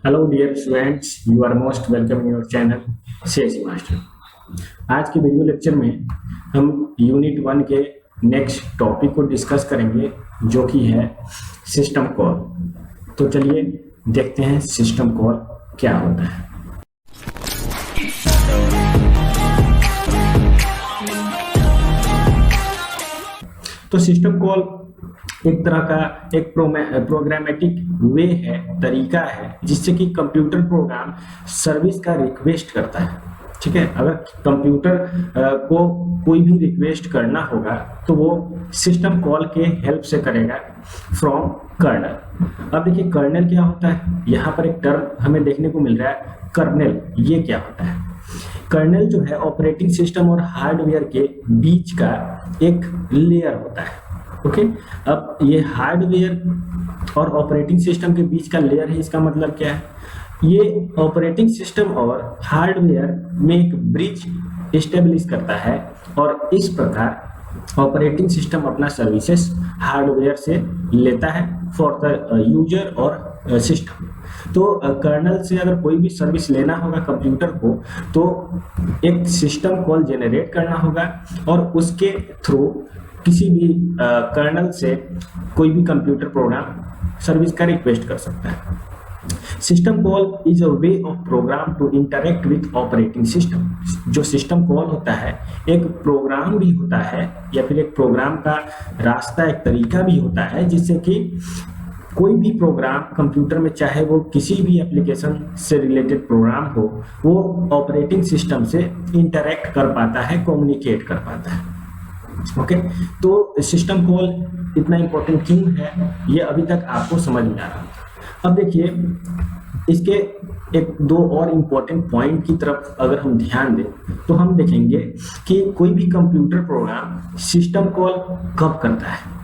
Hello dear students, you are most welcome in your channel CSC master. आज के video lecture में हम unit 1 के नेक्स्ट टॉपिक को डिस्कस करेंगे, जो कि है सिस्टम कॉल। तो चलिए देखते हैं सिस्टम कॉल क्या होता है। तो सिस्टम कॉल एक तरह का एक प्रोग्रामेटिक वे है, तरीका है, जिससे कि कंप्यूटर प्रोग्राम सर्विस का रिक्वेस्ट करता है। ठीक है, अगर कंप्यूटर को कोई भी रिक्वेस्ट करना होगा तो वो सिस्टम कॉल के हेल्प से करेगा फ्रॉम कर्नल। अब देखिए कर्नल क्या होता है, यहाँ पर एक टर्म हमें देखने को मिल रहा है कर्नल। ये क्या होता है? कर्नल जो है ऑपरेटिंग सिस्टम और हार्डवेयर के बीच का एक लेयर होता है। ओके, अब ये हार्डवेयर और ऑपरेटिंग सिस्टम के बीच का लेयर है। इसका मतलब क्या है? ये ऑपरेटिंग सिस्टम और हार्डवेयर में एक ब्रिज एस्टेब्लिश करता है और इस प्रकार ऑपरेटिंग सिस्टम अपना सर्विसेज हार्डवेयर से लेता है फॉर द यूजर और सिस्टम। तो कर्नल से अगर कोई भी सर्विस लेना होगा कंप्यूटर को, तो एक सिस्टम कॉल जनरेट करना होगा और उसके थ्रू किसी भी कर्नल से कोई भी कंप्यूटर प्रोग्राम सर्विस का रिक्वेस्ट कर सकता है। System call is a way of program to interact with operating system. जो सिस्टम कॉल होता है एक प्रोग्राम भी होता है, या फिर एक प्रोग्राम का रास्ता, एक तरीका भी होता है, जिससे कि कोई भी प्रोग्राम कंप्यूटर में, चाहे वो किसी भी एप्लीकेशन से रिलेटेड प्रोग्राम हो, वो ऑपरेटिंग सिस्टम से इंटरेक्ट कर पाता है, कम्युनिकेट कर पाता है। ओके, तो सिस्टम कॉल इतना इंपॉर्टेंट क्यों है, ये अभी तक आपको समझ में आ रहा है। अब देखिए इसके एक दो और इम्पोर्टेंट पॉइंट की तरफ अगर हम ध्यान दें तो हम देखेंगे कि कोई भी कंप्यूटर प्रोग्राम सिस्टम कॉल कब करता है।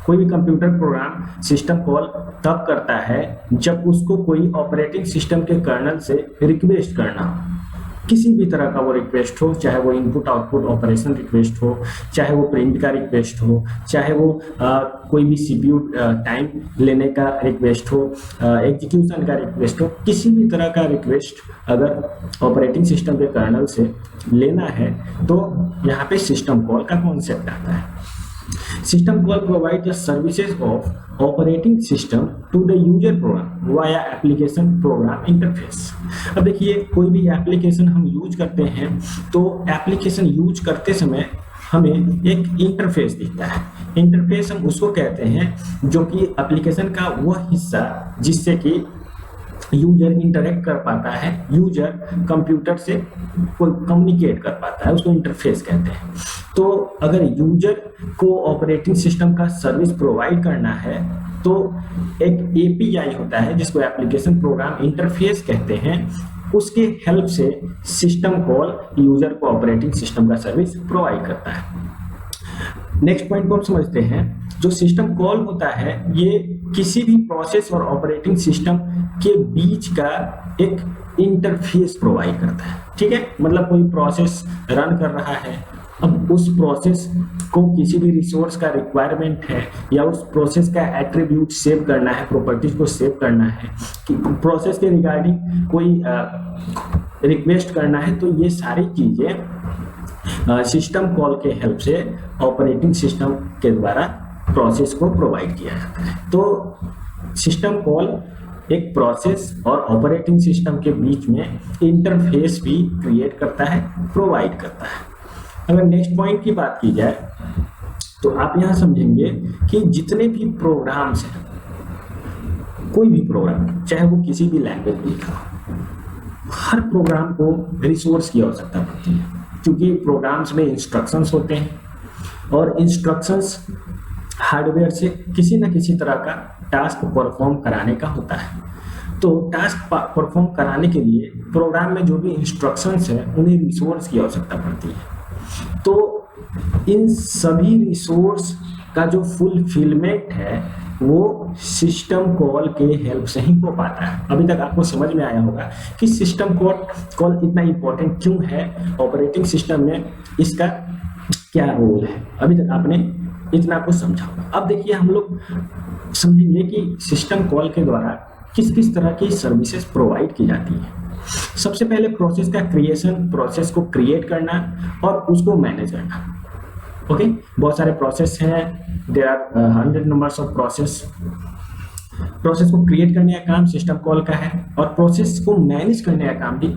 कोई भी कंप्यूटर प्रोग्राम सिस्टम कॉल तब करता है जब उसको कोई ऑपरेटिंग सिस्टम के कर्नल से रिक्वेस्ट करना हो। किसी भी तरह का वो रिक्वेस्ट हो, चाहे वो इनपुट आउटपुट ऑपरेशन रिक्वेस्ट हो, चाहे वो प्रिंट का रिक्वेस्ट हो, चाहे वो कोई भी सीपीयू टाइम लेने का रिक्वेस्ट हो, एग्जीक्यूशन का रिक्वेस्ट हो, किसी भी तरह का रिक्वेस्ट अगर ऑपरेटिंग सिस्टम के कर्नल से लेना है तो यहाँ पे सिस्टम कॉल का कॉन्सेप्ट आता है। System call provides the services of operating system to the user program via application program interface। अब देखिए कोई भी एप्लीकेशन हम यूज करते हैं तो एप्लीकेशन यूज करते समय हमें एक इंटरफेस दिखता है। इंटरफेस हम उसको कहते हैं जो कि एप्लीकेशन का वह हिस्सा जिससे कि यूजर इंटरेक्ट कर पाता है, यूजर कंप्यूटर से कोई कम्युनिकेट कर पाता है, उसको इंटरफेस कहते हैं। तो अगर यूजर को ऑपरेटिंग सिस्टम का सर्विस प्रोवाइड करना है तो एक एपीआई होता है जिसको एप्लीकेशन प्रोग्राम इंटरफेस कहते हैं, उसके हेल्प से सिस्टम कॉल यूजर को ऑपरेटिंग सिस्टम का सर्विस प्रोवाइड करता है। नेक्स्ट पॉइंट को हम समझते हैं। जो सिस्टम कॉल होता है ये किसी भी प्रोसेस और ऑपरेटिंग सिस्टम के बीच का एक इंटरफेस प्रोवाइड करता है। ठीक है, मतलब कोई प्रोसेस रन कर रहा है, अब उस प्रोसेस को किसी भी रिसोर्स का रिक्वायरमेंट है या उस प्रोसेस का एट्रीब्यूट सेव करना है, प्रॉपर्टीज को सेव करना है, कि प्रोसेस के रिगार्डिंग कोई रिक्वेस्ट करना है, तो ये सारी चीजें सिस्टम कॉल के हेल्प से ऑपरेटिंग सिस्टम के द्वारा प्रोसेस को प्रोवाइड किया जाता है। तो सिस्टम कॉल एक प्रोसेस और ऑपरेटिंग सिस्टम के बीच में इंटरफेस भी क्रिएट करता है, प्रोवाइड करता है। अगर नेक्स्ट पॉइंट की बात की जाए तो आप यहां समझेंगे कि जितने भी प्रोग्राम्स हैं, कोई भी प्रोग्राम चाहे वो किसी भी लैंग्वेज में लिखा हो, हर प्रोग्राम को रिसोर्स की आवश्यकता पड़ती है, क्योंकि प्रोग्राम्स में इंस्ट्रक्शंस होते हैं और इंस्ट्रक्शंस हार्डवेयर से किसी न किसी तरह का टास्क परफॉर्म कराने का होता है। तो टास्क परफॉर्म कराने के लिए प्रोग्राम में जो भी इंस्ट्रक्शंस है उन्हें रिसोर्स की आवश्यकता पड़ती है। तो इन सभी रिसोर्स का जो फुलफिलमेंट है वो सिस्टम कॉल के हेल्प से ही हो पाता है। अभी तक आपको समझ में आया होगा कि सिस्टम कॉल इतना इंपॉर्टेंट क्यों है ऑपरेटिंग सिस्टम में, इसका क्या रोल है। अभी तक आपने इतना कुछ समझा होगा। अब देखिए हम लोग समझेंगे कि सिस्टम कॉल के द्वारा किस किस तरह की सर्विसेज प्रोवाइड की जाती हैं। सबसे पहले प्रोसेस का क्रिएशन, प्रोसेस को क्रिएट करना और उसको मैनेज करना। ओके, बहुत सारे प्रोसेस हैं, there are 100 numbers of process. Process को क्रिएट करने का काम सिस्टम कॉल का है और प्रोसेस को मैनेज करने का काम भी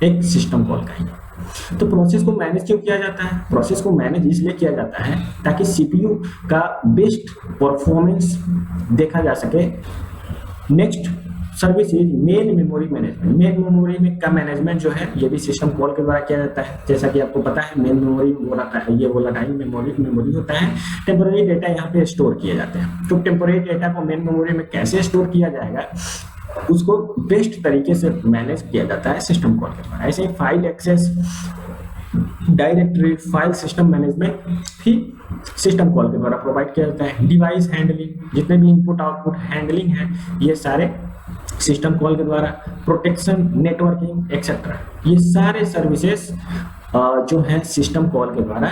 एक सिस्टम कॉल का ही। तो प्रोसेस को मैनेज क्यों किया जाता है? प्रोसेस को मैनेज इसलिए किया जाता है ताकि सीपीयू का बेस्ट परफॉर्मेंस देखा जा सके। Next service is main memory management. Main memory में का मैनेजमेंट जो है ये भी सिस्टम कॉल के द्वारा किया जाता है। जैसा कि आपको पता है, मेन मेमोरी वो रखा है, ये बोला टाइम मेमोरी होता है। टेम्पोररी डेटा यहाँ पे स्टोर किए जाते हैं। तो टेम्पोररी डेटा को मेन मेमोरी में कैसे स्टोर किया जाएगा, उसको बेस्ट तरीके से मैनेज किया जाता है सिस्टम कॉल के द्वारा। ऐसे ही file access, directory, file system management भी सिस्टम कॉल के द्वारा प्रोवाइड किया जाता है। डिवाइस हैंडलिंग, जितने भी इनपुट आउटपुट हैंडलिंग है, ये सारे सिस्टम कॉल के द्वारा। प्रोटेक्शन, नेटवर्किंग एक्सेट्रा, ये सारे सर्विसेज जो है सिस्टम कॉल के द्वारा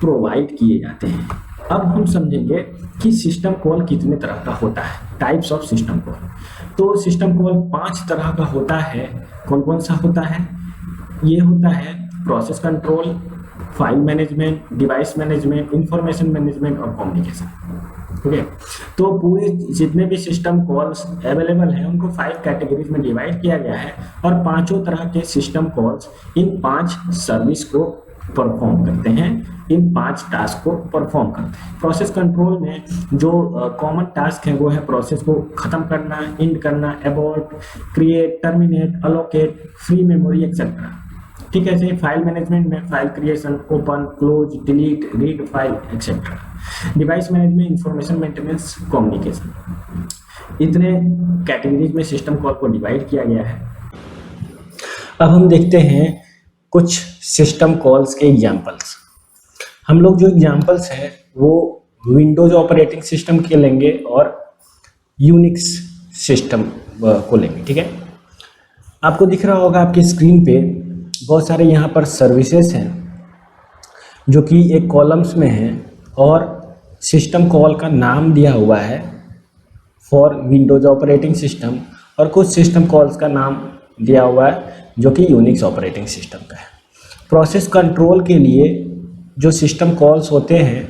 प्रोवाइड किए जाते हैं। अब हम समझेंगे कि सिस्टम कॉल कितने तरह का होता है, टाइप्स ऑफ सिस्टम कॉल। तो सिस्टम कॉल 5 तरह का होता है। कौन कौन सा होता है? ये होता है process control, file management, device management, information management और कम्युनिकेशन। ओके, तो पूरे जितने भी सिस्टम कॉल्स अवेलेबल हैं उनको 5 कैटेगरीज में डिवाइड किया गया है और 5 तरह के सिस्टम कॉल्स इन 5 सर्विस को परफॉर्म करते हैं, इन 5 टास्क को परफॉर्म करते हैं। प्रोसेस कंट्रोल में जो कॉमन टास्क है वो है प्रोसेस को खत्म करना, एंड करना, abort, create, terminate, allocate, free memory etcetera. ठीक है, ऐसे फाइल मैनेजमेंट में file creation, open, close, delete, read file etcetera. Device management, information maintenance, communication. इतने कैटेगरीज में सिस्टम कॉल को डिवाइड किया गया है। अब हम देखते हैं कुछ सिस्टम कॉल्स के एग्जाम्पल्स। हम लोग जो एग्जाम्पल्स हैं वो विंडोज ऑपरेटिंग सिस्टम के लेंगे और यूनिक्स सिस्टम को लेंगे। ठीक है, आपको दिख रहा होगा आपकी स्क्रीन पे बहुत सारे यहाँ पर सर्विसेज हैं जो कि एक कॉलम्स में हैं और सिस्टम कॉल का नाम दिया हुआ है फॉर विंडोज ऑपरेटिंग सिस्टम और कुछ सिस्टम कॉल्स का नाम दिया हुआ है जो कि यूनिक्स ऑपरेटिंग सिस्टम का है। प्रोसेस कंट्रोल के लिए जो सिस्टम कॉल्स होते हैं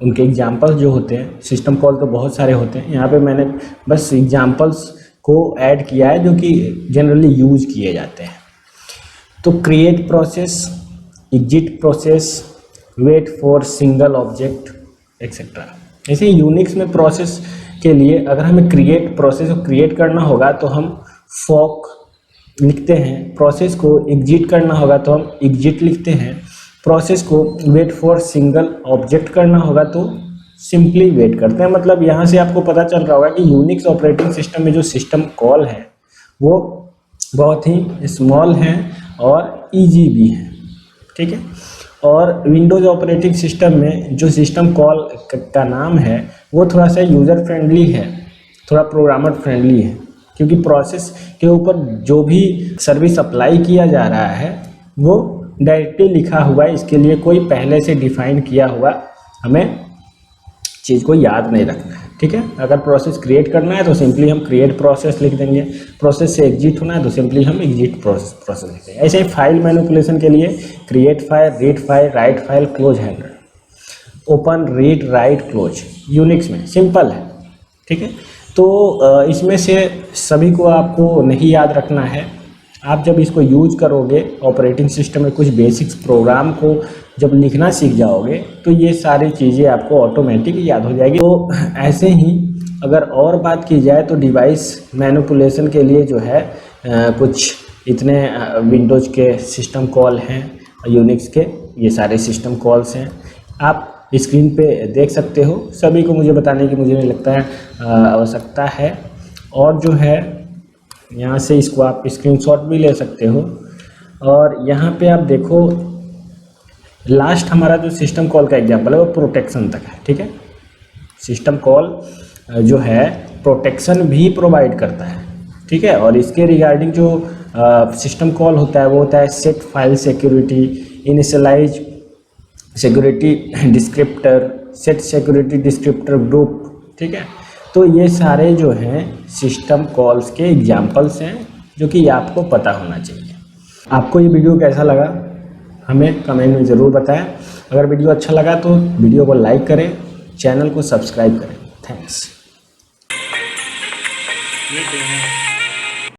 उनके एग्जाम्पल्स जो होते हैं, सिस्टम कॉल तो बहुत सारे होते हैं, यहाँ पे मैंने बस एग्जाम्पल्स को ऐड किया है जो कि जनरली यूज किए जाते हैं। तो create process, exit process, wait for single object etcetera. ऐसे यूनिक्स में प्रोसेस के लिए अगर हमें क्रिएट प्रोसेस को क्रिएट करना होगा तो हम फॉक लिखते हैं, प्रोसेस को एग्जिट करना होगा तो हम एग्जिट लिखते हैं, प्रोसेस को वेट फॉर सिंगल ऑब्जेक्ट करना होगा तो सिंपली वेट करते हैं। मतलब यहाँ से आपको पता चल रहा होगा कि यूनिक्स ऑपरेटिंग सिस्टम में जो सिस्टम कॉल है वो बहुत ही स्मॉल है और इजी भी है। ठीक है, और विंडोज ऑपरेटिंग सिस्टम में जो सिस्टम कॉल का नाम है वो थोड़ा सा यूज़र फ्रेंडली है, थोड़ा प्रोग्रामर फ्रेंडली है, क्योंकि प्रोसेस के ऊपर जो भी सर्विस अप्लाई किया जा रहा है वो डायरेक्टली लिखा हुआ है। इसके लिए कोई पहले से डिफाइन किया हुआ हमें चीज़ को याद नहीं रखना है। ठीक है, अगर प्रोसेस क्रिएट करना है तो सिंपली हम क्रिएट प्रोसेस लिख देंगे, प्रोसेस से एग्जिट होना है तो सिंपली हम एग्जिट प्रोसेस लिख देंगे। ऐसे ही फाइल मैनिपुलेशन के लिए create file, read file, write file, close handle, open, read, right, close Unix में सिंपल है। ठीक है, तो इसमें से सभी को आपको नहीं याद रखना है। आप जब इसको यूज करोगे ऑपरेटिंग सिस्टम में कुछ बेसिक्स प्रोग्राम को जब लिखना सीख जाओगे तो ये सारी चीज़ें आपको ऑटोमेटिक याद हो जाएगी। तो ऐसे ही अगर और बात की जाए तो डिवाइस मैनिपुलेशन के लिए जो है कुछ इतने विंडोज़ के सिस्टम कॉल हैं, यूनिक्स के ये सारे सिस्टम कॉल्स हैं, आप स्क्रीन पे देख सकते हो। सभी को मुझे बताने की मुझे नहीं लगता है आवश्यकता है, और जो है यहाँ से इसको आप स्क्रीनशॉट भी ले सकते हो। और यहाँ पे आप देखो लास्ट हमारा जो सिस्टम कॉल का एग्जांपल है वो प्रोटेक्शन तक है। ठीक है, सिस्टम कॉल जो है प्रोटेक्शन भी प्रोवाइड करता है। ठीक है, और इसके रिगार्डिंग जो सिस्टम कॉल होता है वो होता है set file security, initialize security descriptor, set security descriptor group. ठीक है, तो ये सारे जो हैं सिस्टम कॉल्स के एग्जाम्पल्स हैं जो कि आपको पता होना चाहिए। आपको ये वीडियो कैसा लगा हमें कमेंट में ज़रूर बताएं। अगर वीडियो अच्छा लगा तो वीडियो को लाइक करें, चैनल को सब्सक्राइब करें। थैंक्स।